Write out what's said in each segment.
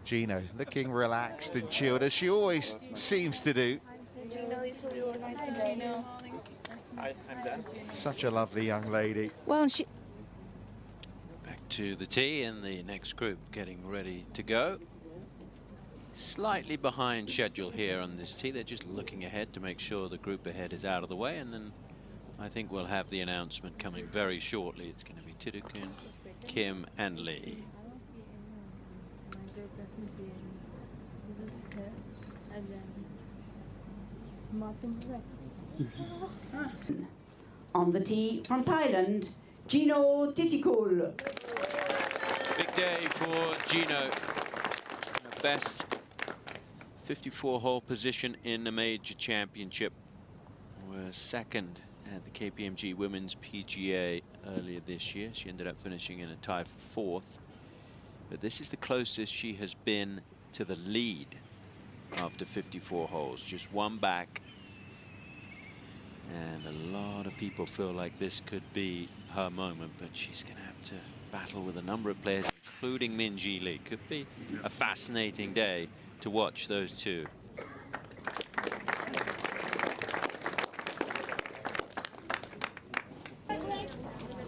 Jeeno looking relaxed and chilled, as she always seems to do. I'm done. Such a lovely young lady. Well, she... Back to the tee and the next group getting ready to go. Slightly behind schedule here on this tee. They're just looking ahead to make sure the group ahead is out of the way, and then I think we'll have the announcement coming very shortly. It's going to be Thitikul, Kim and Lee. On the tee from Thailand, Jeeno Thitikul. Big day for Jeeno. Best 54-hole position in the major championship. We're second at the KPMG Women's PGA earlier this year. She ended up finishing in a tie for fourth. But this is the closest she has been to the lead after 54 holes. Just one back. And a lot of people feel like this could be her moment, but she's going to have to battle with a number of players, including Minjee Lee. Could be a fascinating day to watch those two.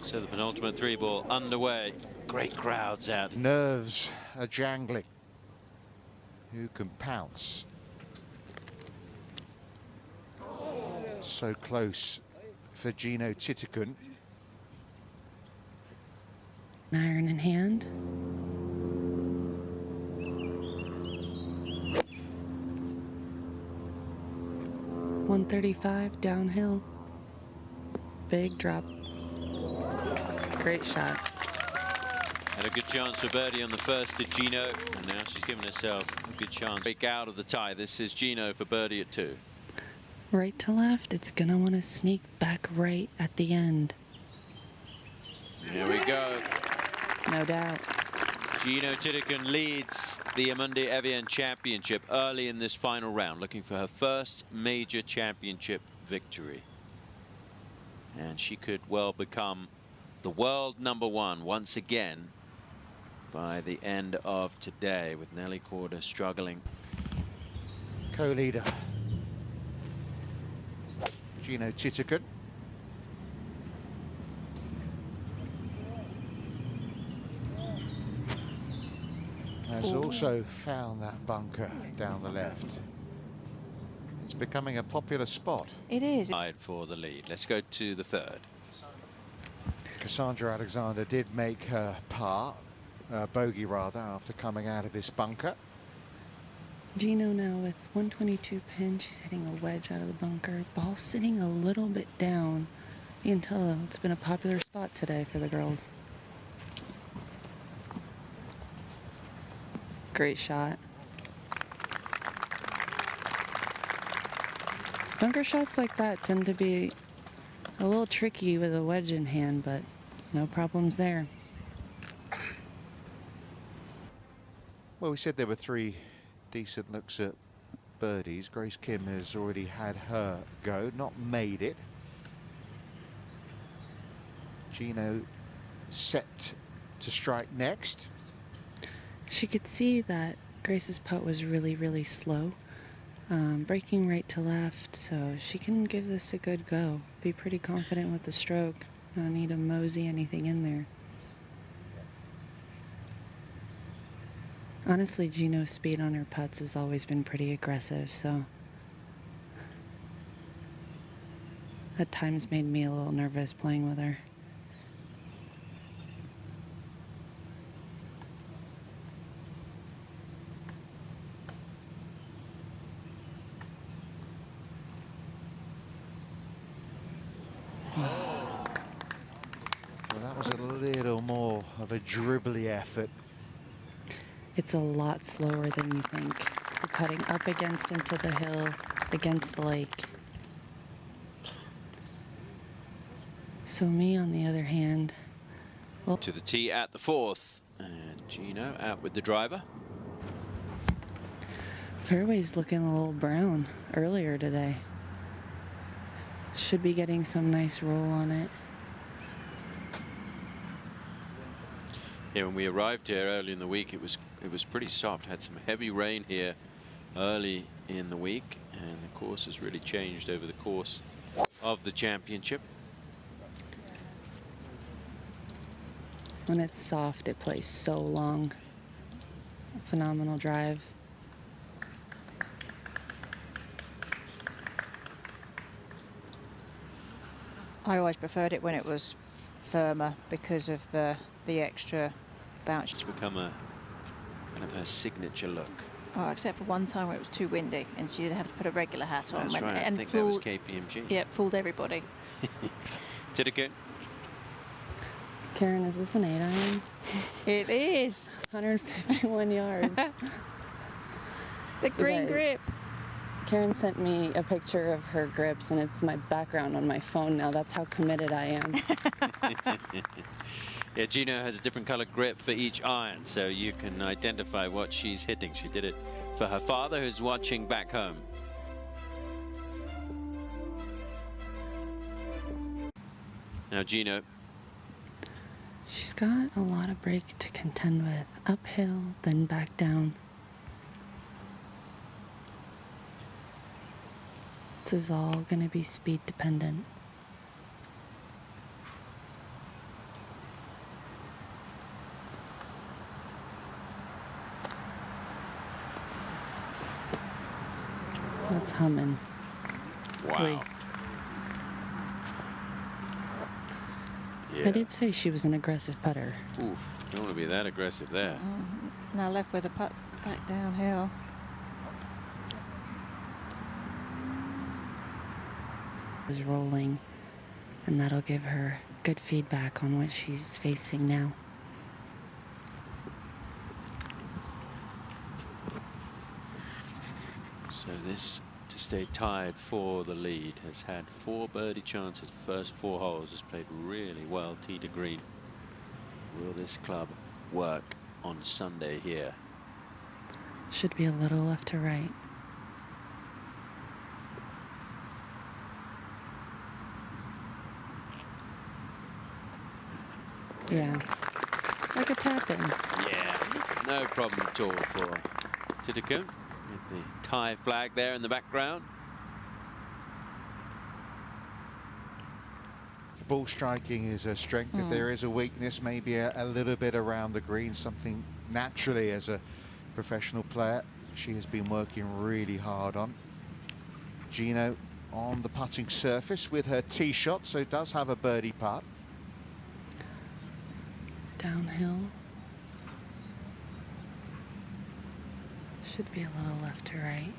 So the penultimate three ball underway. Great crowds out. Nerves are jangling. Who can pounce? So close for Jeeno Thitikul. Iron in hand. .135 downhill. Big drop. Great shot. Had a good chance for birdie on the first to Jeeno, and now she's given herself a good chance. Break out of the tie. This is Jeeno for birdie at 2. Right to left, it's gonna want to sneak back right at the end. Here we go. No doubt. Jeeno Thitikul leads the Amundi Evian Championship early in this final round, looking for her first major championship victory. And she could well become the world #1 once again by the end of today, with Nelly Korda struggling. Co-leader Jeeno Thitikul. Has also found that bunker down the left. It's becoming a popular spot. It is. Tied for the lead. Let's go to the third. Cassandra Alexander did make her bogey rather, after coming out of this bunker. Jeeno now with 122 pin. She's hitting a wedge out of the bunker. Ball sitting a little bit down. You can tell it's been a popular spot today for the girls. Great shot. Bunker shots like that tend to be a little tricky with a wedge in hand, but no problems there. Well, we said there were 3 decent looks at birdies. Grace Kim has already had her go, not made it. Jeeno set to strike next. She could see that Grace's putt was really, really slow. Breaking right to left, so she can give this a good go. Be pretty confident with the stroke. Don't need to mosey anything in there. Honestly, Jeeno's speed on her putts has always been pretty aggressive, so at times made me a little nervous playing with her. Well, that was a little more of a dribbly effort. It's a lot slower than you think. You're putting up against into the hill, against the lake. So me, on the other hand, well, To the tee at the fourth, and Jeeno out with the driver. fairway's looking a little brown earlier today. Should be getting some nice roll on it. Yeah, when we arrived here early in the week, it was it was pretty soft. Had some heavy rain here early in the week, and the course has really changed over the course of the championship. When it's soft, it plays so long. Phenomenal drive. I always preferred it when it was firmer because of the extra bounce. It's become a kind of her signature look. Oh, except for one time where it was too windy and she didn't have to put a regular hat on. That's right. And I think that was KPMG. Yeah, fooled everybody. Thitikul. Karen, is this an 8-iron? It is. 151 yards. It's the green grip. Karen sent me a picture of her grips, and it's my background on my phone now. That's how committed I am. Yeah, Jeeno has a different color grip for each iron, so you can identify what she's hitting. She did it for her father, who's watching back home. Now Jeeno. She's got a lot of break to contend with. Uphill, then back down. This is all going to be speed dependent. That's humming. Wow. Wait. Yeah. I did say she was an aggressive putter. Oof, don't want to be that aggressive there. Now left with a putt back downhill. Is rolling, and that'll give her good feedback on what she's facing now. So this, to stay tied for the lead, has had 4 birdie chances. The first 4 holes, has played really well, tee to green. Will this club work on Sunday here? Should be a little left to right. Yeah, like a tap-in. Yeah, no problem at all for Thitikul. With the Thai flag there in the background. Ball striking is a strength. If there is a weakness, maybe a little bit around the green, something naturally as a professional player she has been working really hard on. Jeeno on the putting surface with her tee shot, so does have a birdie putt. Downhill. Should be a little left to right.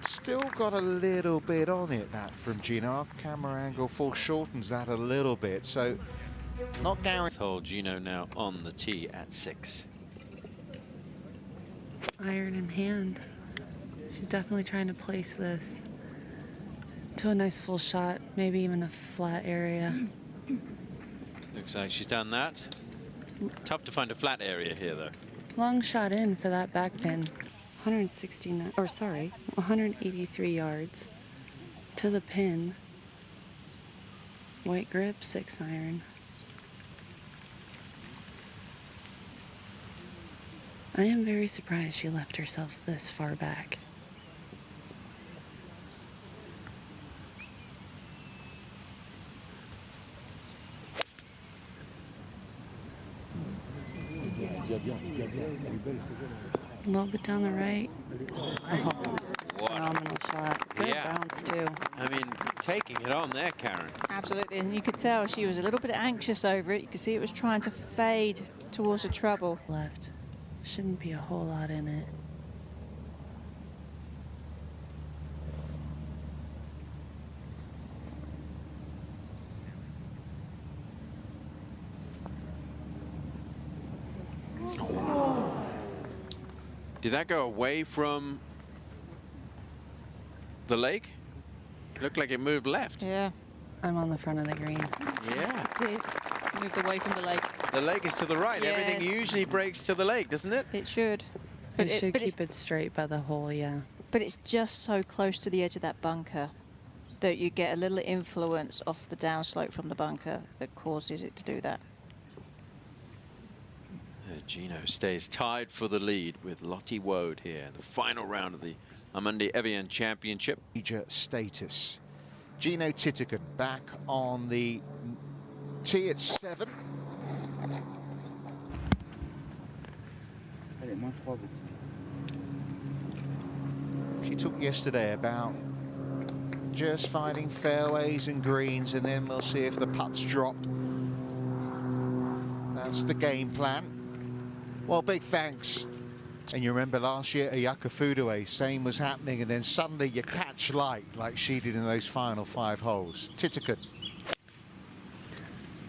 Still got a little bit on it, that from Jeeno. Our camera angle foreshortens that a little bit, so not guaranteed. Hole, Jeeno now on the tee at 6. Iron in hand. She's definitely trying to place this to a nice full shot, maybe even a flat area. Looks like she's done that. Tough to find a flat area here, though. Long shot in for that back pin. 183 yards to the pin. White grip, 6-iron. I am very surprised she left herself this far back. A little bit down the right. Oh, phenomenal shot. Good bounce, too. I mean, taking it on there, Karen. Absolutely, and you could tell she was a little bit anxious over it. You could see it was trying to fade towards the trouble. Left. Shouldn't be a whole lot in it. Did that go away from the lake? Looked like it moved left. Yeah. I'm on the front of the green. Yeah. It did. Moved away from the lake. The lake is to the right. Yes. Everything usually breaks to the lake, doesn't it? It should. It should keep it straight by the hole, yeah. But it's just so close to the edge of that bunker that you get a little influence off the downslope from the bunker that causes it to do that. Jeeno stays tied for the lead with Lottie Woad here in the final round of the Amundi Evian Championship. Major status. Jeeno Thitikul back on the tee at 7. She took yesterday about just finding fairways and greens, and then we'll see if the putts drop. That's the game plan. Well, big thanks. And you remember last year at Ayaka Foodaway, same was happening, and then suddenly you catch light like she did in those final 5 holes. Thitikul.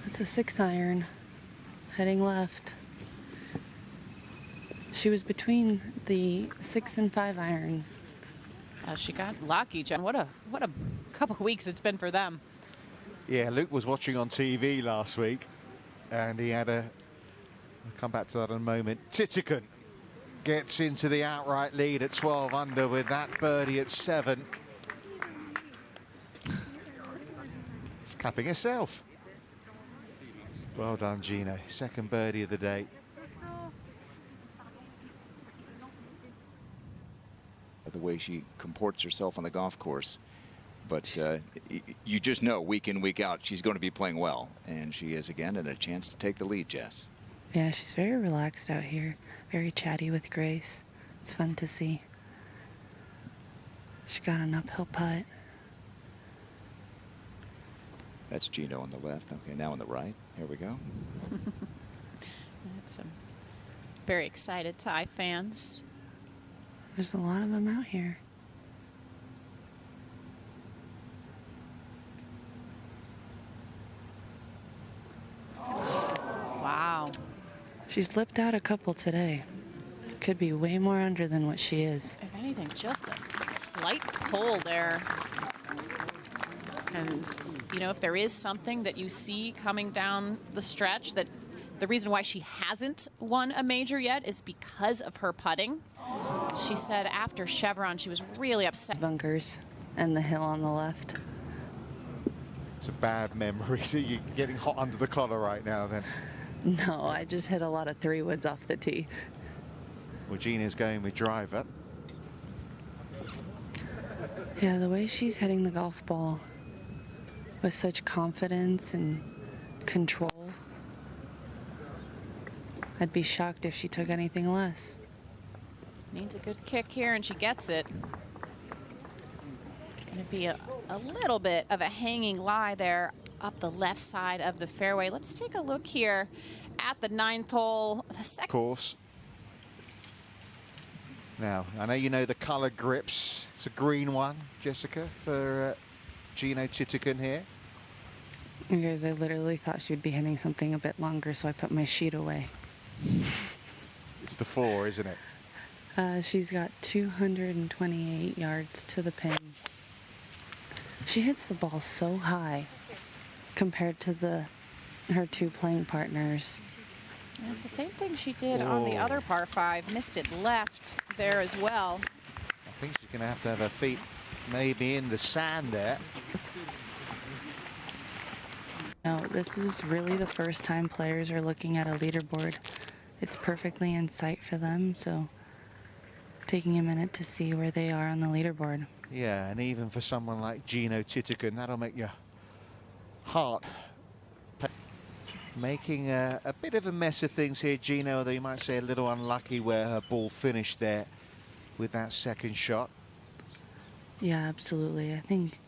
That's a 6-iron, heading left. She was between the 6 and 5-iron. She got lucky, Jen. What a couple of weeks it's been for them. Yeah, Luke was watching on TV last week, and he had a... I'll come back to that in a moment. Thitikul gets into the outright lead at 12 under with that birdie at 7. She's clapping herself. Well done, Jeeno. Second birdie of the day. The way she comports herself on the golf course. But you just know week in, week out, she's going to be playing well. And she is, again, at a chance to take the lead, Jess. Yeah, she's very relaxed out here. Very chatty with Grace. It's fun to see. She got an uphill putt. That's Jeeno on the left. Okay, now on the right. Here we go. That's very excited Thai fans. There's a lot of them out here. Wow. She's lipped out a couple today. Could be way more under than what she is. If anything, just a slight pull there. And, you know, if there is something that you see coming down the stretch, that the reason why she hasn't won a major yet is because of her putting. She said after Chevron, she was really upset. Bunkers and the hill on the left. It's a bad memory. So you're getting hot under the collar right now then. No, I just hit a lot of 3-woods off the tee. Well, Jeeno's going with driver. Yeah, the way she's hitting the golf ball with such confidence and control, I'd be shocked if she took anything less. Needs a good kick here, and she gets it. Going to be a little bit of a hanging lie there up the left side of the fairway. Let's take a look here at the 9th hole. The second Course. Now, I know you know the colour grips. It's a green one, Jessica, for Jeeno Thitikul here. You guys, I literally thought she would be hitting something a bit longer, so I put my sheet away. It's the 4, isn't it? She's got 228 yards to the pin. She hits the ball so high compared to her 2 playing partners. And it's the same thing she did on the other par 5. Missed it left there as well. I think she's going to have her feet maybe in the sand there. No, this is really the first time players are looking at a leaderboard. It's perfectly in sight for them, so taking a minute to see where they are on the leaderboard. Yeah, and even for someone like Jeeno Thitikul, that'll make your heart making a bit of a mess of things here, Jeeno, although you might say a little unlucky where her ball finished there with that second shot. Yeah, absolutely. I think,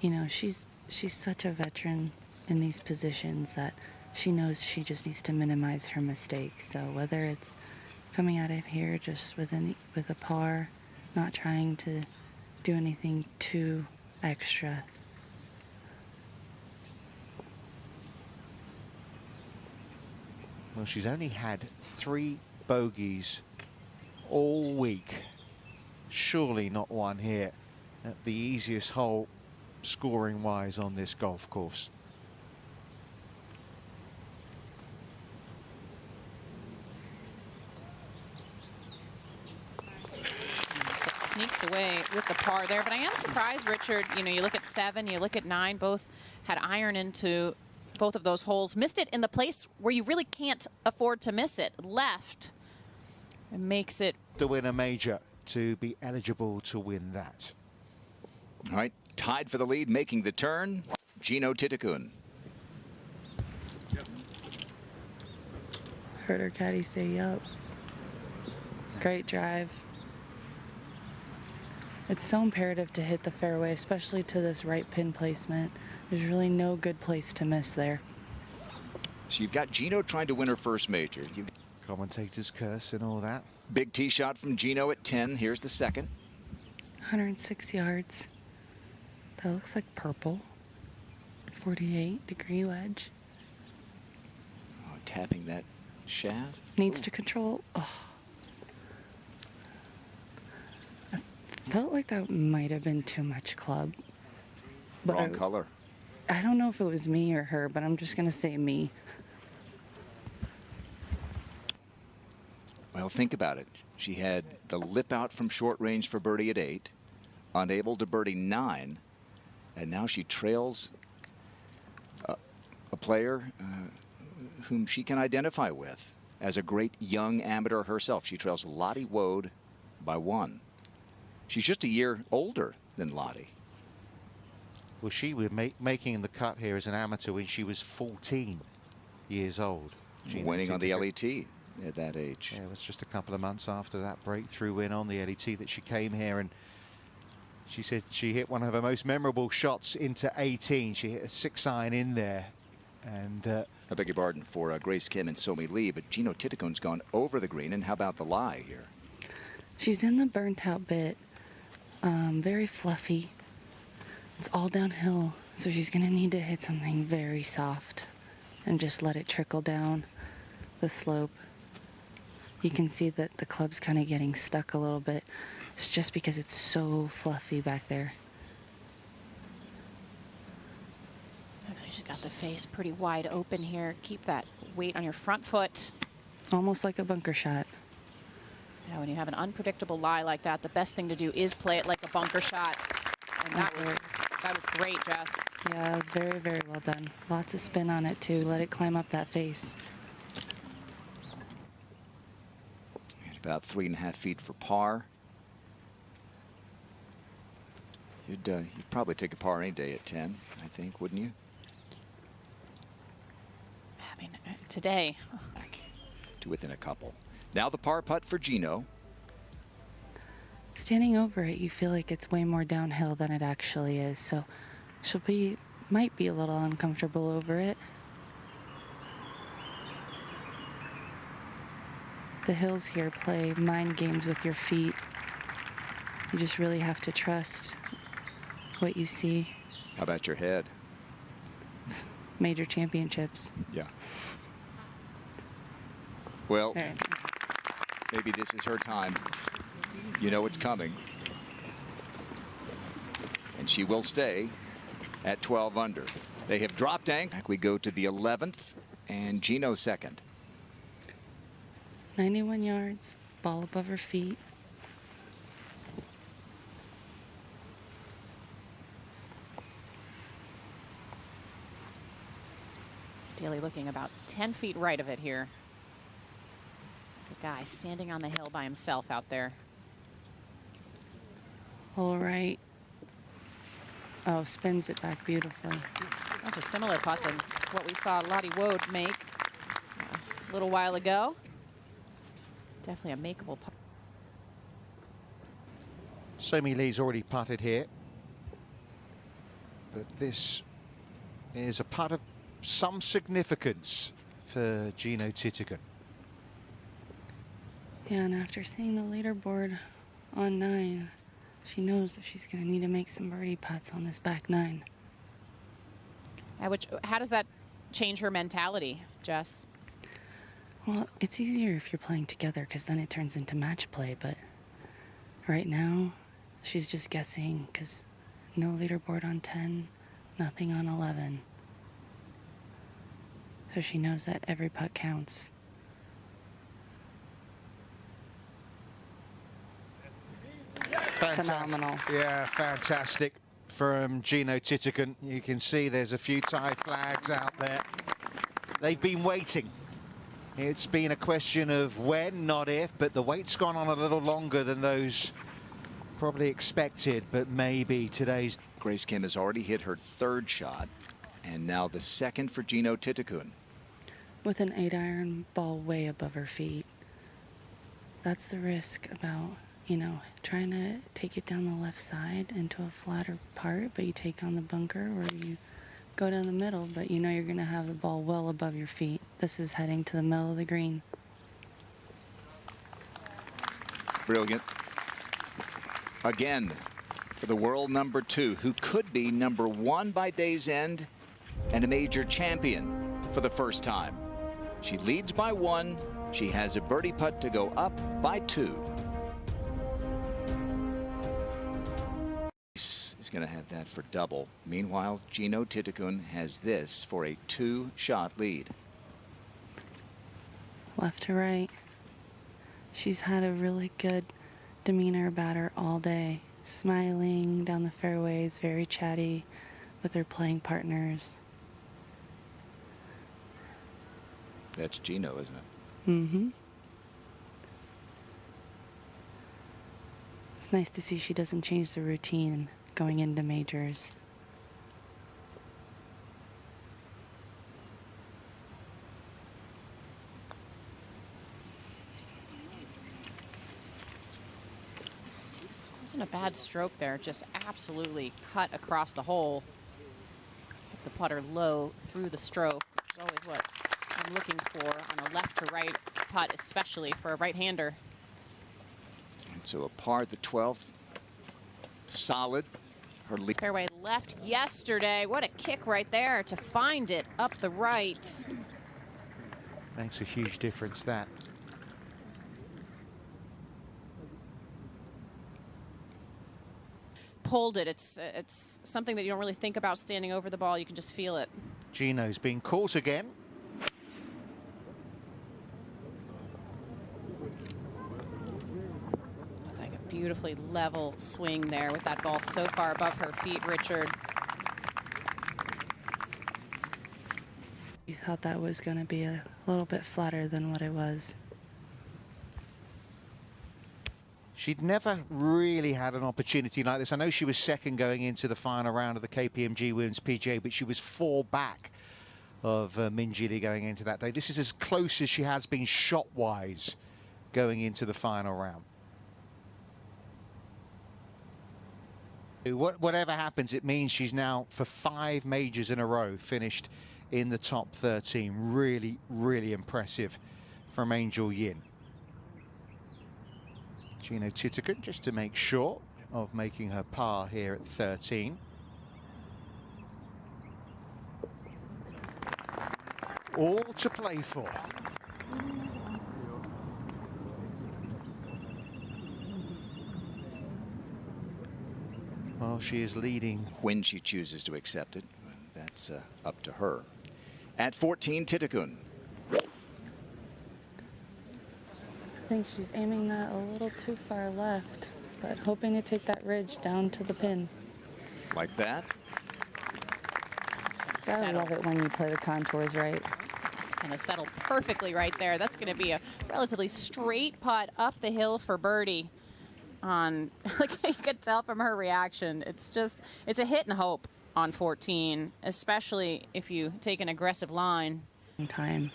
you know, she's such a veteran in these positions that she knows she just needs to minimize her mistakes. So whether it's coming out of here just with a par, not trying to do anything too extra. Well, she's only had 3 bogeys all week. Surely not one here at the easiest hole scoring-wise on this golf course. sneaks away with the par there. But I am surprised, Richard, you know, you look at 7, you look at 9, both had iron into both of those holes. Missed it in the place where you really can't afford to miss it. Left. It makes it... To win a major, to be eligible to win that. All right, tied for the lead, making the turn, Jeeno Thitikul. Heard her caddy say yup. Great drive. It's so imperative to hit the fairway, especially to this right pin placement. There's really no good place to miss there. So you've got Jeeno trying to win her first major. Commentator's curse and all that. Big tee shot from Jeeno at 10. Here's the second. 106 yards. That looks like purple. 48-degree wedge. Oh, tapping that shaft. Needs to control. Oh. I felt like that might have been too much club. But Wrong color. I don't know if it was me or her, but I'm just going to say me. Well, think about it. She had the lip out from short range for birdie at 8, unable to birdie 9, and now she trails a player whom she can identify with as a great young amateur herself. She trails Lottie Woad by 1. She's just a year older than Lottie. Well, she was making the cut here as an amateur when she was 14 years old. Winning on the LET at that age. Yeah, it was just a couple of months after that breakthrough win on the LET that she came here, and she said she hit one of her most memorable shots into 18. She hit a 6-iron in there. And I beg your pardon for Grace Kim and Somi Lee, but Jeeno Thitikul's gone over the green. And how about the lie here? She's in the burnt out bit. Very fluffy. It's all downhill, so she's going to need to hit something very soft and just let it trickle down the slope. You can see that the club's kind of getting stuck a little bit. It's just because it's so fluffy back there. Looks like she's got the face pretty wide open here. Keep that weight on your front foot. Almost like a bunker shot. Yeah, when you have an unpredictable lie like that, the best thing to do is play it like a bunker shot. And that was great, Jess. Yeah, it was very, very well done. Lots of spin on it, too. Let it climb up that face. At about 3.5 feet for par. You'd probably take a par any day at 10, I think, wouldn't you? I mean, today. To within a couple. Now the par putt for Jeeno. Standing over it, you feel like it's way more downhill than it actually is, so might be a little uncomfortable over it. The hills here play mind games with your feet. You just really have to trust what you see. How about your head? It's major championships. Yeah. Well, Very nice. maybe this is her time. You know it's coming. And she will stay at 12 under. They have dropped anchor. We go to the 11th and Jeeno second. 91 yards, ball above her feet. Daly looking about 10 feet right of it here. There's a guy standing on the hill by himself out there. All right. Oh, spins it back beautifully. That's a similar putt than what we saw Lottie Woad make a little while ago. Definitely a makeable putt. Somi Lee's already putted here. But this is a putt of some significance for Jeeno Thitikul. Yeah, and after seeing the leaderboard on 9, she knows that she's going to need to make some birdie putts on this back 9. How does that change her mentality, Jess? Well, it's easier if you're playing together because then it turns into match play, but right now she's just guessing because no leaderboard on 10, nothing on 11. So she knows that every putt counts. phenomenal. Yeah, fantastic from Jeeno Thitikul. You can see there's a few Thai flags out there. They've been waiting. It's been a question of when, not if, but the wait's gone on a little longer than those probably expected, but maybe today's... Grace Kim has already hit her 3rd shot, and now the 2nd for Jeeno Thitikul. With an 8-iron ball way above her feet. That's the risk about, you know, trying to take it down the left side into a flatter part, but you take on the bunker, or you go down the middle, but you know you're going to have the ball well above your feet. This is heading to the middle of the green. Brilliant. Again, for the world number 2, who could be number 1 by day's end and a major champion for the first time. She leads by 1. She has a birdie putt to go up by 2. Is going to have that for double. Meanwhile, Jeeno Thitikul has this for a 2-shot lead. Left to right. She's had a really good demeanor about her all day. Smiling down the fairways, very chatty with her playing partners. That's Jeeno, isn't it? Mm-hmm. It's nice to see she doesn't change the routine going into majors. Wasn't a bad stroke there, just absolutely cut across the hole. Kept the putter low through the stroke, which is always what I'm looking for on a left to right putt, especially for a right-hander. And so a par the 12th. Solid. Her lead. Fairway left yesterday. What a kick right there to find it up the right. Makes a huge difference, that. Pulled it. It's something that you don't really think about standing over the ball. You can just feel it. Jeeno's been caught again. Looks like a beautifully level swing there with that ball so far above her feet, Richard. You thought that was going to be a little bit flatter than what it was. She'd never really had an opportunity like this. I know she was 2nd going into the final round of the KPMG Women's PGA, but she was 4 back of Minjee Lee going into that day. This is as close as she has been shot-wise going into the final round. Whatever happens, it means she's now, for 5 majors in a row, finished in the top 13. Really, really impressive from Angel Yin. Jeeno Thitikul, just to make sure of making her par here at 13. All to play for. Well, she is leading. When she chooses to accept it, that's up to her. At 14, Thitikul. I think she's aiming that a little too far left, but hoping to take that ridge down to the pin. Like that? I love it when you play the contours right. That's going to settle perfectly right there. That's going to be a relatively straight putt up the hill for birdie. Like you could tell from her reaction, it's a hit and hope on 14, especially if you take an aggressive line. Time.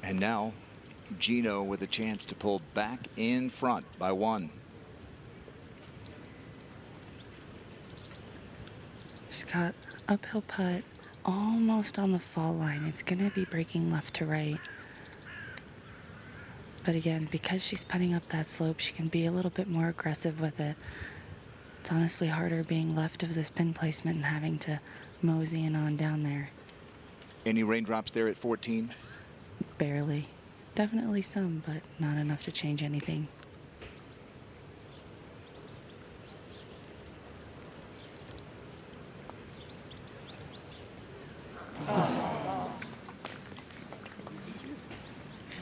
And now Jeeno with a chance to pull back in front by 1. She's got uphill putt almost on the fall line. It's going to be breaking left to right. But again, because she's putting up that slope, she can be a little bit more aggressive with it. It's honestly harder being left of this pin placement and having to mosey and on down there. Any raindrops there at 14? Barely. Definitely some, but not enough to change anything.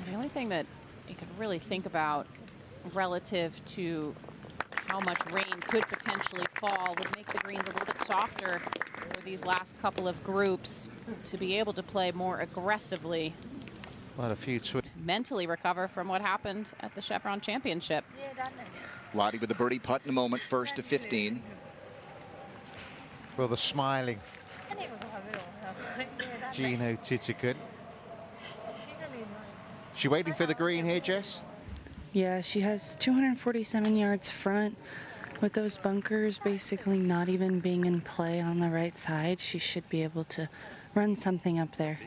The only thing that you could really think about relative to how much rain could potentially fall would make the greens a little bit softer for these last couple of groups to be able to play more aggressively. Well, a few Mentally recover from what happened at the Chevron Championship. Lottie with the birdie putt in a moment, first to 15. Well, the smiling Jeeno Thitikul. She waiting for the green here, Jess? Yeah, she has 247 yards front. With those bunkers basically not even being in play on the right side, she should be able to run something up there.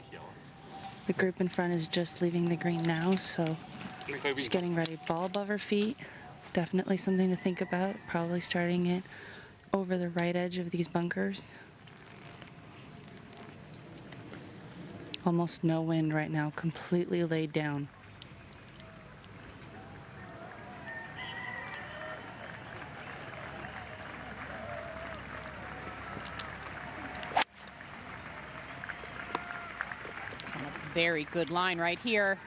The group in front is just leaving the green now, so she's getting ready. Ball above her feet. Definitely something to think about. Probably starting it over the right edge of these bunkers. Almost no wind right now, completely laid down. On a very good line right here.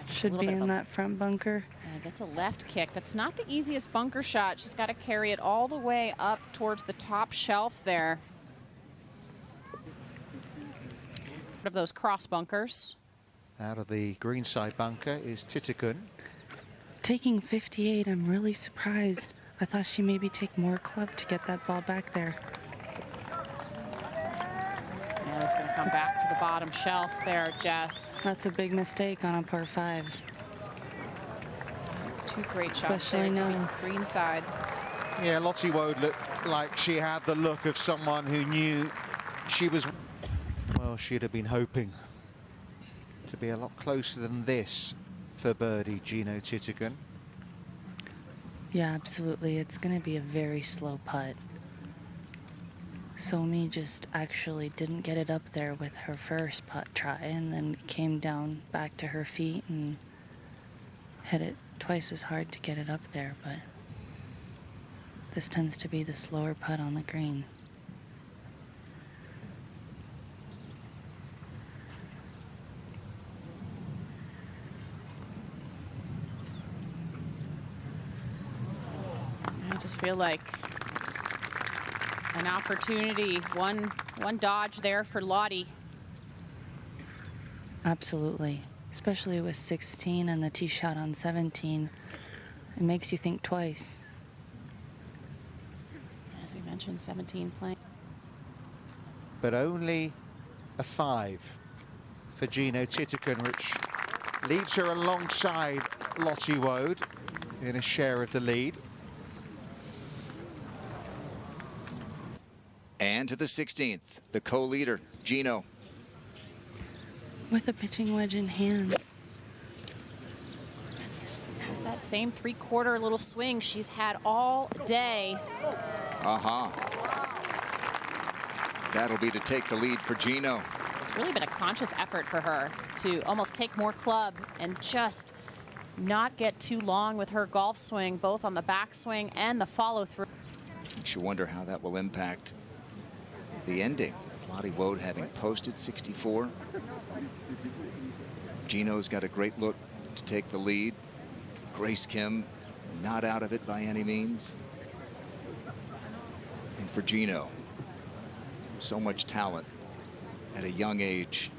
Should be in that front bunker. And gets a left kick. That's not the easiest bunker shot. She's got to carry it all the way up towards the top shelf there. Of those cross bunkers. Out of the greenside bunker is Thitikul. Taking 58, I'm really surprised. I thought she maybe take more club to get that ball back there. And it's going to come back to the bottom shelf there, Jess. That's a big mistake on a par 5. Two great shots Especially there to now. the green side. Yeah, Lottie Woad looked like she had the look of someone who knew she was... Well, she'd have been hoping to be a lot closer than this for birdie Jeeno Thitikul. Yeah, absolutely. It's going to be a very slow putt. Somi just actually didn't get it up there with her first putt try and then came down back to her feet and hit it twice as hard to get it up there, but this tends to be the slower putt on the green. I just feel like it's an opportunity, one dodge there for Lottie. Absolutely, especially with 16 and the tee shot on 17. It makes you think twice. As we mentioned, 17 playing. But only a 5 for Jeeno Thitikul, which leaves her alongside Lottie Woad in a share of the lead. And to the 16th, the co-leader, Jeeno. With a pitching wedge in hand. Has that same three-quarter little swing she's had all day. That'll be to take the lead for Jeeno. It's really been a conscious effort for her to almost take more club and just not get too long with her golf swing, both on the backswing and the follow-through. Makes you wonder how that will impact the ending. Lottie Woad having posted 64. Jeeno's got a great look to take the lead. Grace Kim not out of it by any means. And for Jeeno, so much talent at a young age.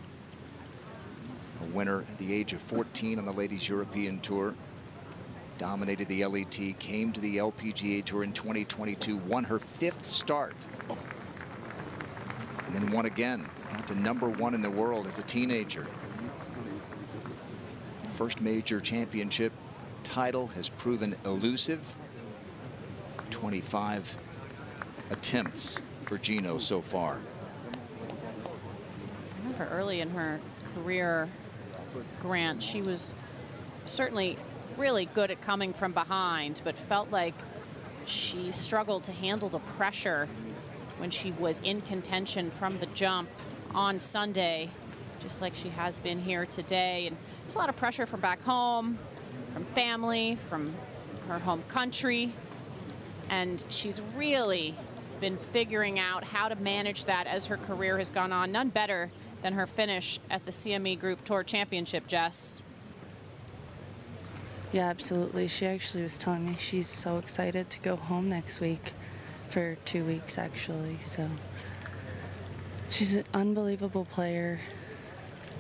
A winner at the age of 14 on the Ladies European Tour. Dominated the LET, came to the LPGA Tour in 2022, won her 5th start. And then won again, got to #1 in the world as a teenager. First major championship title has proven elusive. 25 attempts for Jeeno so far. I remember early in her career, Grant, she was certainly really good at coming from behind, but felt like she struggled to handle the pressure when she was in contention from the jump on Sunday, just like she has been here today. And it's a lot of pressure from back home, from family, from her home country. And she's really been figuring out how to manage that as her career has gone on. None better than her finish at the CME Group Tour Championship, Jess. Yeah, absolutely. She actually was telling me she's so excited to go home next week for 2 weeks, actually. So she's an unbelievable player.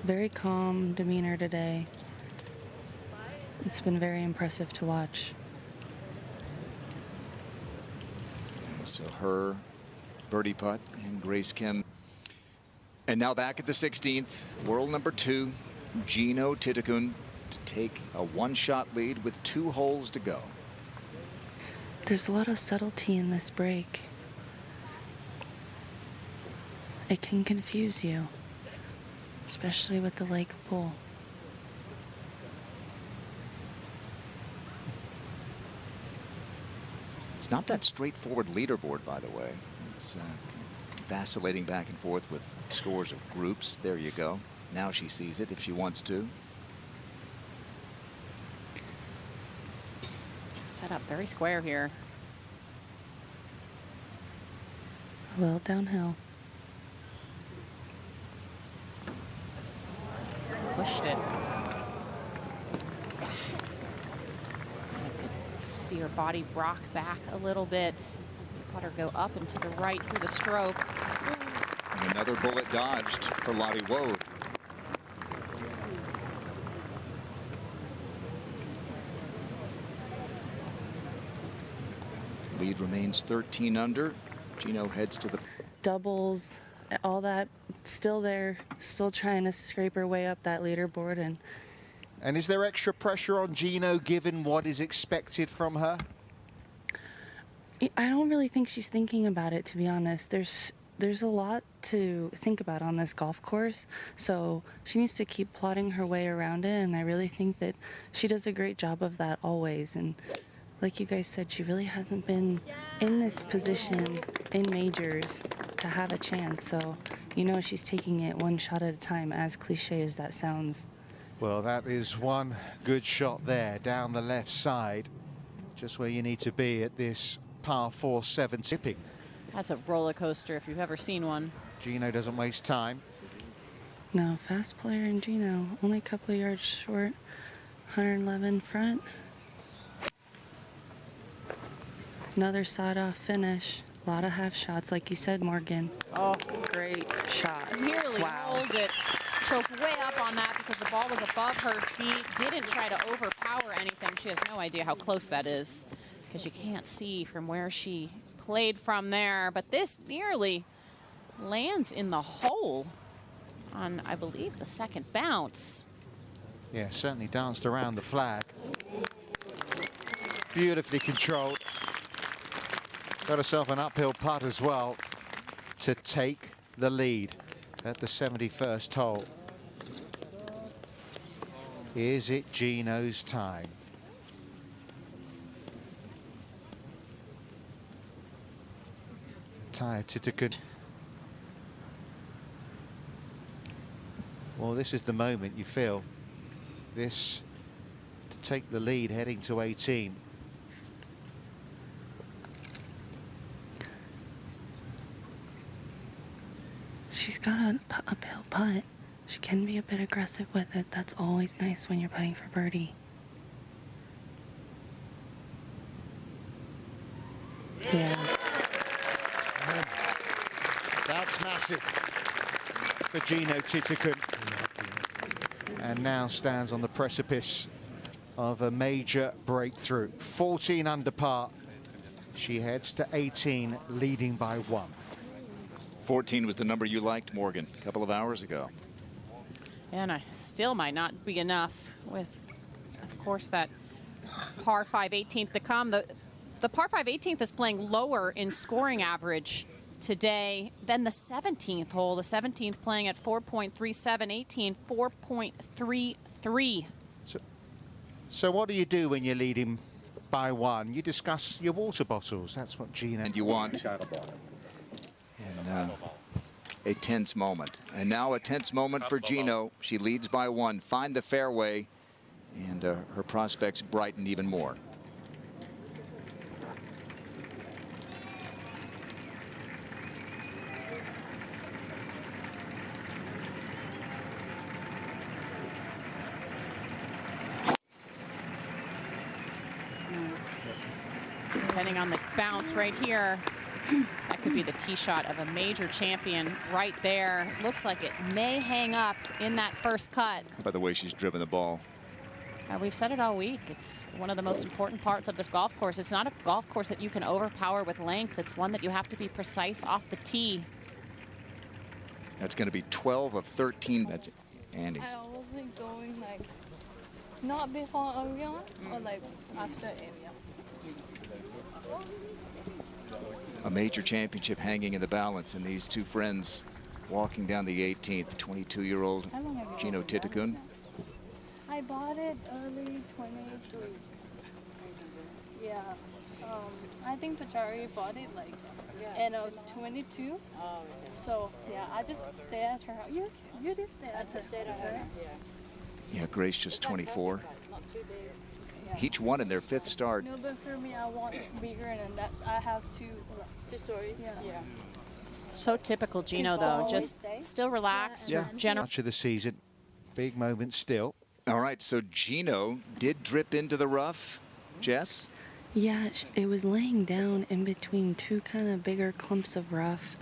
Very calm demeanor today. It's been very impressive to watch. So her birdie putt and Grace Kim. And now back at the 16th, world number 2, Jeeno Thitikul, to take a one-shot lead with 2 holes to go. There's a lot of subtlety in this break. It can confuse you, especially with the lake pool. It's not that straightforward leaderboard, by the way. It's vacillating back and forth with scores of groups. There you go. Now she sees it if she wants to. Set up very square here. A little downhill. Pushed it. See her body rock back a little bit. Let her go up and to the right through the stroke. And another bullet dodged for Lottie Woe. Lead remains 13 under. Jeeno heads to the Doubles, all that, still there, still trying to scrape her way up that leaderboard. And is there extra pressure on Jeeno given what is expected from her? I don't really think she's thinking about it, to be honest. There's a lot to think about on this golf course, so she needs to keep plodding her way around it, and I really think that she does a great job of that always. And like you guys said, she really hasn't been in this position in majors to have a chance, so you know she's taking it one shot at a time, as cliche as that sounds. Well, that is one good shot there down the left side, just where you need to be at this par 4-7 tipping. That's a roller coaster if you've ever seen one. Jeeno doesn't waste time. No, fast player in Jeeno, only a couple of yards short, 111 front. Another side-off finish. A lot of half shots, like you said, Morgan. Oh, great shot. Nearly Wow. rolled it. Choked way up on that because the ball was above her feet. Didn't try to overpower anything. She has no idea how close that is because you can't see from where she played from there. But this nearly lands in the hole on, I believe, the second bounce. Yeah, certainly danced around the flag. Beautifully controlled. Got herself an uphill putt as well to take the lead at the 71st hole. Is it Jeeno's time? Thitikul. Well, this is the moment you feel. This to take the lead heading to 18. She's got an uphill putt. She can be a bit aggressive with it. That's always nice when you're putting for birdie. Yeah. That's massive for Jeeno Thitikul. And now stands on the precipice of a major breakthrough. 14 under par. She heads to 18, leading by 1. 14 was the number you liked, Morgan, a couple of hours ago. And I still might not be enough with, of course, that par 5 18th to come. The par 5 18th is playing lower in scoring average today than the 17th hole. The 17th playing at 4.37, 18, 4.33. So what do you do when you're leading by 1? You discuss your water bottles. That's what Jeeno... And you want... And a tense moment. And now a tense moment for Jeeno. She leads by 1. Find the fairway, and her prospects brighten even more. Depending on the bounce right here, that could be the tee shot of a major champion right there. Looks like it may hang up in that first cut. By the way she's driven the ball. We've said it all week. It's one of the most important parts of this golf course. It's not a golf course that you can overpower with length. It's one that you have to be precise off the tee. That's going to be 12 of 13. That's Andy's. I wasn't going like not before Evian or like after Evian. A major championship hanging in the balance, and these two friends walking down the 18th. 22-year-old Jeeno Thitikul. I bought it early 23. Yeah. I think Pachari bought it like end of 22. So yeah, I just stay at her house. You did stay at her house. Yeah, Grace just 24. Each one in their 5th start. No, but for me, I want bigger than that. I have two stories. Yeah. It's so typical Jeeno, though. Just still relaxed. Yeah, General. much of the season. Big moment still. All right, so Jeeno did drip into the rough. Jess? Yeah, it was laying down in between two kind of bigger clumps of rough.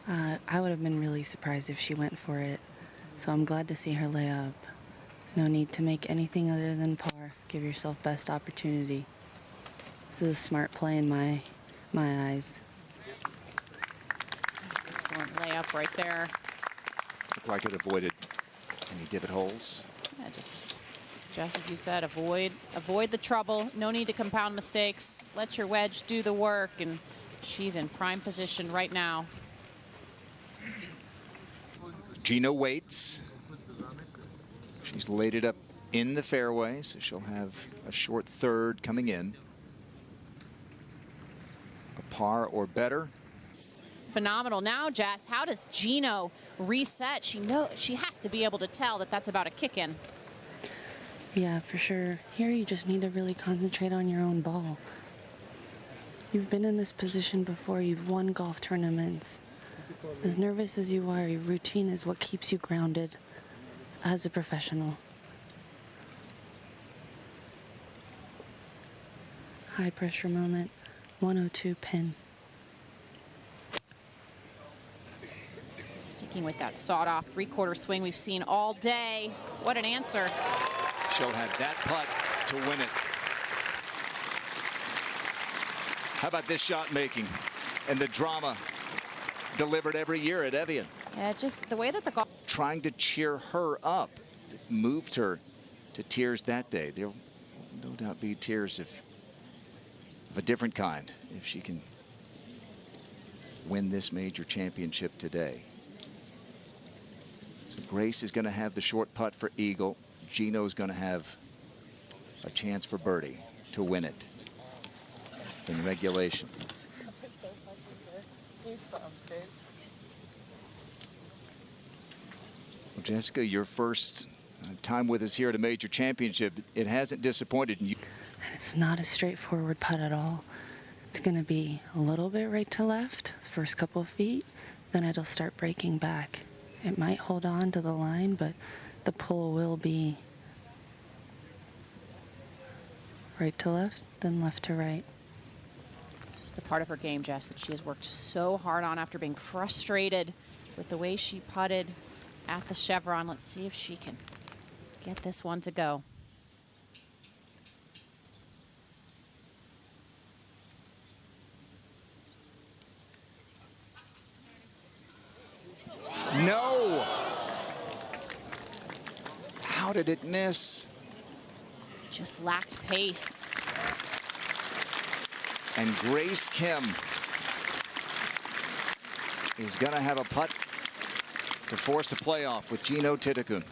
I would have been really surprised if she went for it. So I'm glad to see her lay up. No need to make anything other than par. Give yourself best opportunity. This is a smart play in my eyes. Excellent layup right there. Looked like it avoided any divot holes. Yeah, just as you said, avoid the trouble. No need to compound mistakes. Let your wedge do the work, and she's in prime position right now. Jeeno waits. She's laid it up in the fairway, so she'll have a short third coming in. A par or better. It's phenomenal. Now, Jess, how does Jeeno reset? She has to be able to tell that that's about a kick in. Yeah, for sure. Here you just need to really concentrate on your own ball. You've been in this position before. You've won golf tournaments. As nervous as you are, your routine is what keeps you grounded as a professional. High pressure moment, 102 pin. Sticking with that sawed-off three-quarter swing we've seen all day. What an answer. She'll have that putt to win it. How about this shot making and the drama delivered every year at Evian? Yeah, just the way that the golf... Trying to cheer her up. It moved her to tears that day. There'll no doubt be tears of a different kind if she can win this major championship today. So Grace is going to have the short putt for eagle. Jeeno's going to have a chance for birdie to win it in regulation. Well, Jessica, your first time with us here at a major championship, it hasn't disappointed you. It's not a straightforward putt at all. It's going to be a little bit right to left, first couple of feet, then it'll start breaking back. It might hold on to the line, but the pull will be right to left, then left to right. This is the part of her game, Jess, that she has worked so hard on after being frustrated with the way she putted at the Chevron. Let's see if she can get this one to go. No! How did it miss? Just lacked pace. And Grace Kim is going to have a putt to force a playoff with Jeeno Thitikul.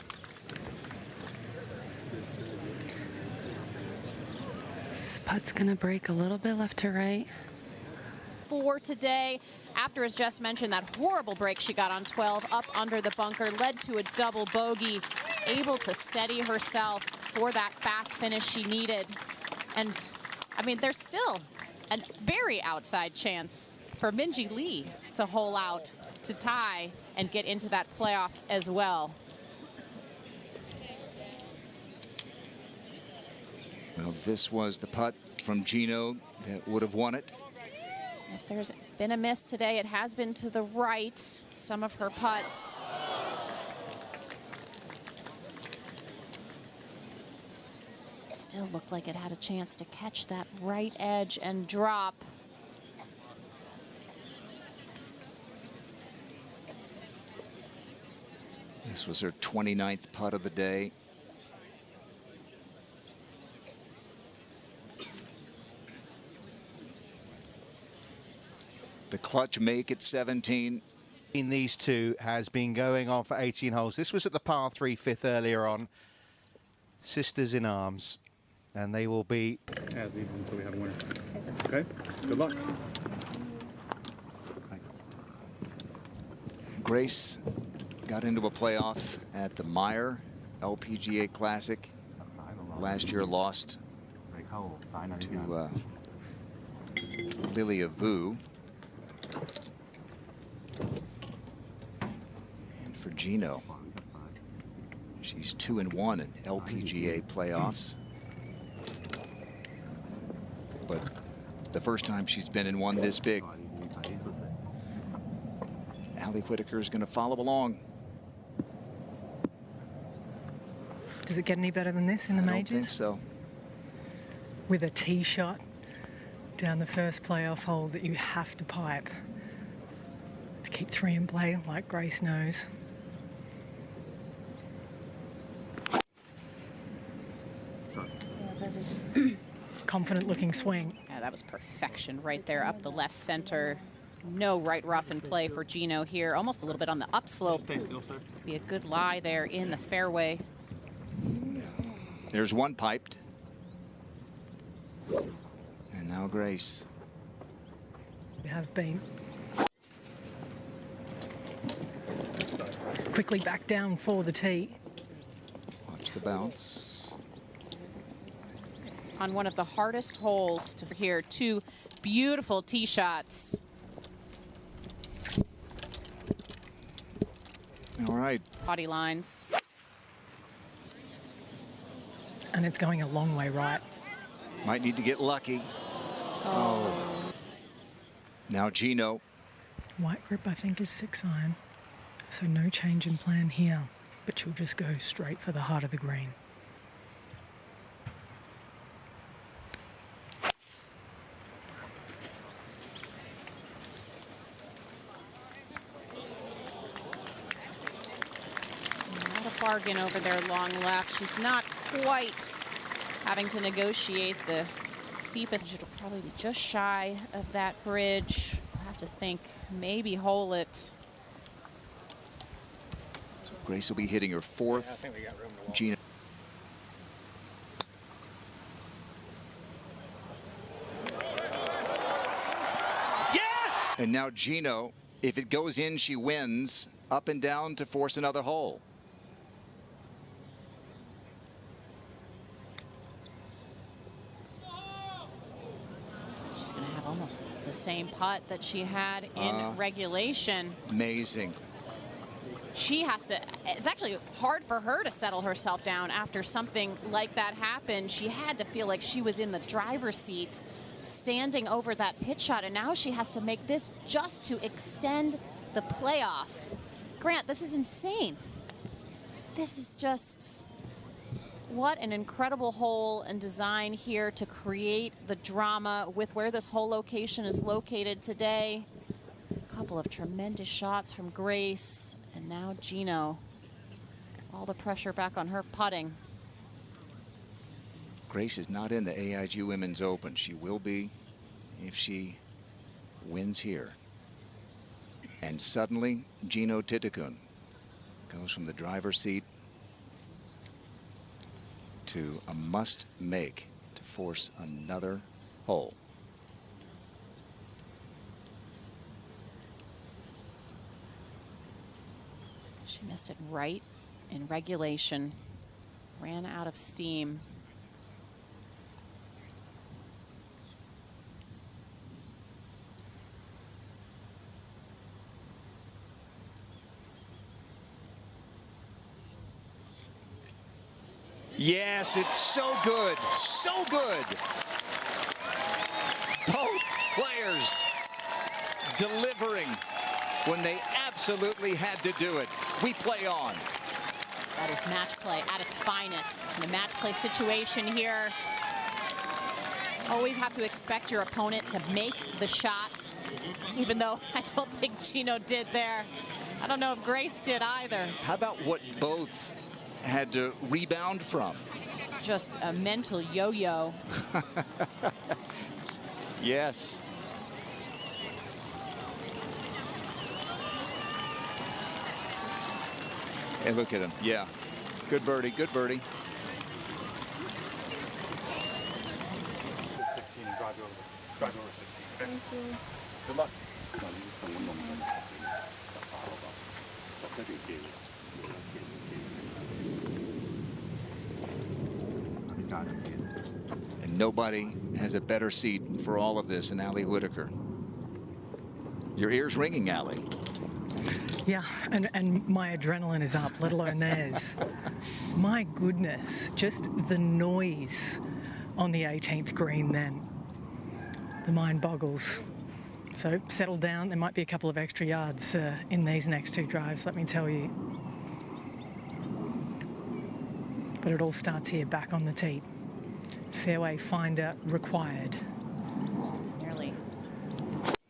This putt's going to break a little bit left to right. For today, after, as Jess mentioned, that horrible break she got on 12 up under the bunker, led to a double bogey, able to steady herself for that fast finish she needed. And, I mean, there's still a very outside chance for Minjee Lee to hole out, to tie, and get into that playoff as well. Well, this was the putt from Jeeno that would have won it. If there's been a miss today, it has been to the right. Some of her putts. Still looked like it had a chance to catch that right edge and drop. This was her 29th putt of the day. The clutch make at 17. In these two has been going on for 18 holes. This was at the par 3 fifth earlier on. Sisters in arms. And they will be as even until we have a winner. Okay, good luck. Grace got into a playoff at the Meyer LPGA Classic. Last year lost to Lilia Vu. And for Jeeno, she's 2-1 in LPGA playoffs. But the first time she's been in one this big. Allie Whitaker is going to follow along. Does it get any better than this in the majors? I don't think so. With a tee shot down the first playoff hole that you have to pipe to keep 3 in play, like Grace knows. Confident looking swing. Yeah, that was perfection right there up the left center. No right rough in play for Jeeno here. Almost a little bit on the upslope. Stay still, sir. Be a good lie there in the fairway. There's one piped. And now Grace. You have been. Quickly back down for the tee. Watch the bounce. On one of the hardest holes to hear, 2 beautiful tee shots. All right. Body lines. And it's going a long way right. Might need to get lucky. Oh. Now Jeeno. White grip, I think, is 6-iron. So no change in plan here. But she'll just go straight for the heart of the green. Bargain over there long left. She's not quite having to negotiate the steepest. She'll probably be just shy of that bridge. I'll have to think, maybe hole it. So Grace will be hitting her 4th. Jeeno. Yes! And now Jeeno, if it goes in, she wins. Up and down to force another hole. Almost the same putt that she had in regulation. Amazing. She has to, it's actually hard for her to settle herself down after something like that happened. She had to feel like she was in the driver's seat standing over that pitch shot, and now she has to make this just to extend the playoff. Grant, this is insane. This is just, what an incredible hole and design here to create the drama with where this hole location is located today. A couple of tremendous shots from Grace, and now Jeeno. All the pressure back on her putting. Grace is not in the AIG Women's Open. She will be if she wins here. And suddenly, Jeeno Thitikul goes from the driver's seat to a must-make to force another hole. She missed it right in regulation. Ran out of steam. Yes, it's so good, so good. players delivering when they absolutely had to do it. We play on. That is match play at its finest. It's in a match play situation here. Always have to expect your opponent to make the shot, even though I don't think Jeeno did there. I don't know if Grace did either. How about what both had to rebound from? Just a mental yo-yo. Yes. Hey, look at him. Yeah. Good birdie. Good birdie. 16 and drive over 16. Okay? Good luck. And nobody has a better seat for all of this than Allie Whitaker. Your ears ringing, Allie. Yeah, and my adrenaline is up, let alone theirs. My goodness, just the noise on the 18th green then. The mind boggles. So settle down, there might be a couple of extra yards in these next two drives, let me tell you. But it all starts here, back on the tee. Fairway finder required. Nearly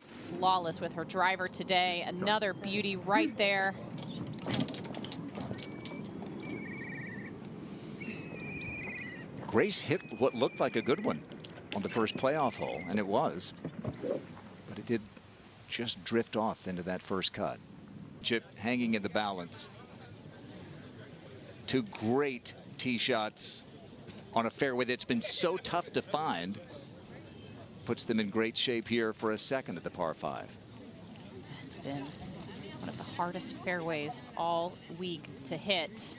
flawless with her driver today. Another beauty right there. Grace hit what looked like a good one on the first playoff hole, and it was. But it did just drift off into that first cut. Chip hanging in the balance. Two great tee shots on a fairway that's been so tough to find. Puts them in great shape here for a second at the par 5. It's been one of the hardest fairways all week to hit.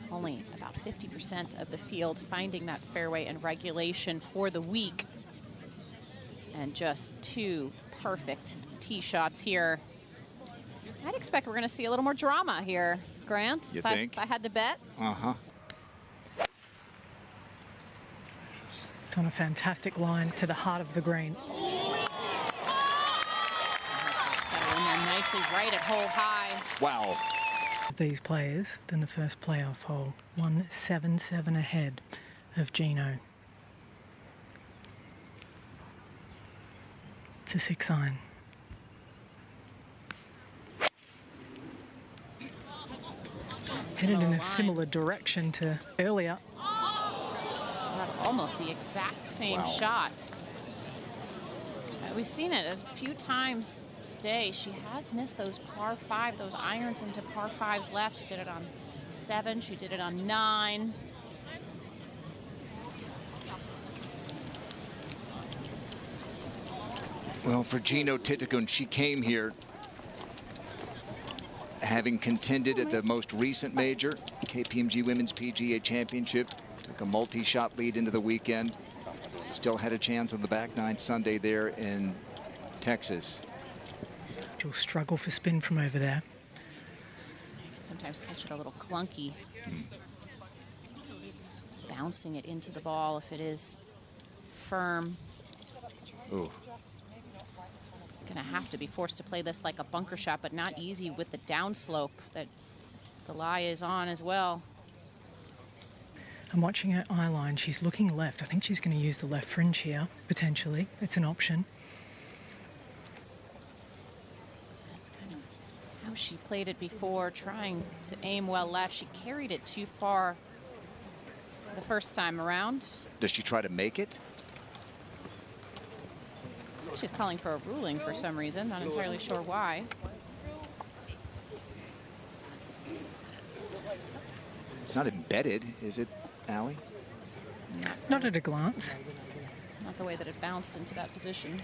Only about 50% of the field finding that fairway in regulation for the week. And just two perfect tee shots here. I'd expect we're going to see a little more drama here, Grant. You think? If I had to bet. Uh-huh. It's on a fantastic line to the heart of the green. That's going to settle in there nicely right at hole high. Wow. These players than the first playoff hole. 177 ahead of Jeeno. It's a 6-iron. Headed in a similar direction to earlier. Almost the exact same shot. We've seen it a few times today. She has missed those par 5, those irons into par 5s left. She did it on 7. She did it on 9. Well, for Jeeno Thitikul, she came here having contended at the most recent major, KPMG Women's PGA Championship. Took a multi-shot lead into the weekend. Still had a chance on the back nine Sunday there in Texas. She'll struggle for spin from over there. Sometimes catch it a little clunky. Bouncing it into the ball if it is firm. Ooh. Gonna have to be forced to play this like a bunker shot, but not easy with the downslope that the lie is on as well. I'm watching her eye line. She's looking left. I think she's going to use the left fringe here, potentially. It's an option. That's kind of how she played it before, trying to aim well left. She carried it too far the first time around. Does she try to make it? Looks like she's calling for a ruling for some reason. Not entirely sure why. It's not embedded, is it, Allie? Not at a glance. Not the way that it bounced into that position.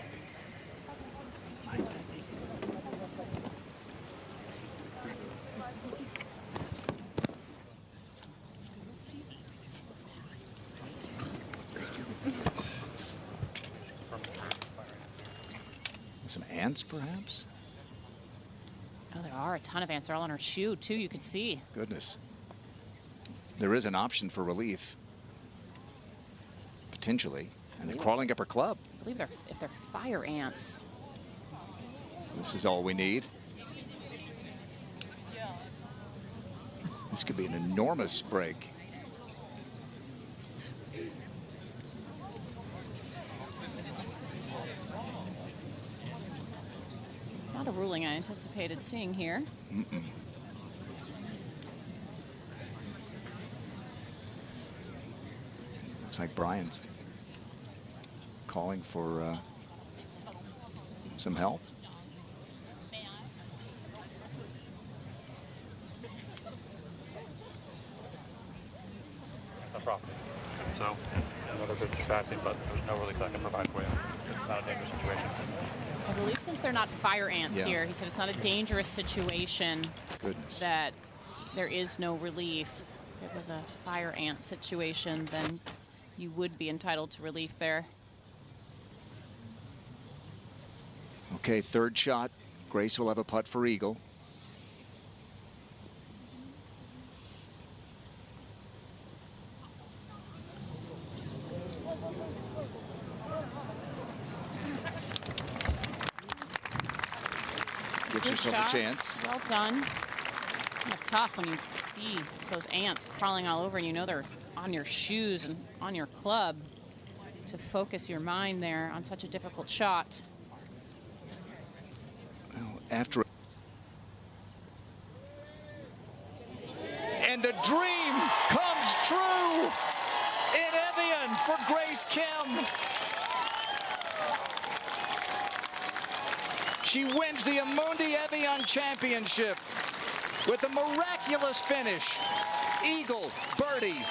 Some ants, perhaps? Oh, there are a ton of ants. They're all on her shoe, too, you can see. Goodness. There is an option for relief. Potentially. And they're crawling up her club. I believe if they're fire ants. This is all we need. This could be an enormous break. Not a ruling I anticipated seeing here. Looks like Brian's calling for some help. No problem. So, another good strategy, but there's no relief I can provide for you. It's not a dangerous situation. I believe since they're not fire ants Yeah. here, he said it's not a dangerous situation. Goodness. That there is no relief. If it was a fire ant situation, then you would be entitled to relief there. Okay, third shot. Grace will have a putt for eagle. Gives Good herself shot. a chance. Well done. Kind of tough when you see those ants crawling all over and you know they're on your shoes and on your club, to focus your mind there on such a difficult shot. Well, after. And the dream comes true in Evian for Grace Kim. She wins the Amundi Evian Championship with a miraculous finish. Eagle, birdie,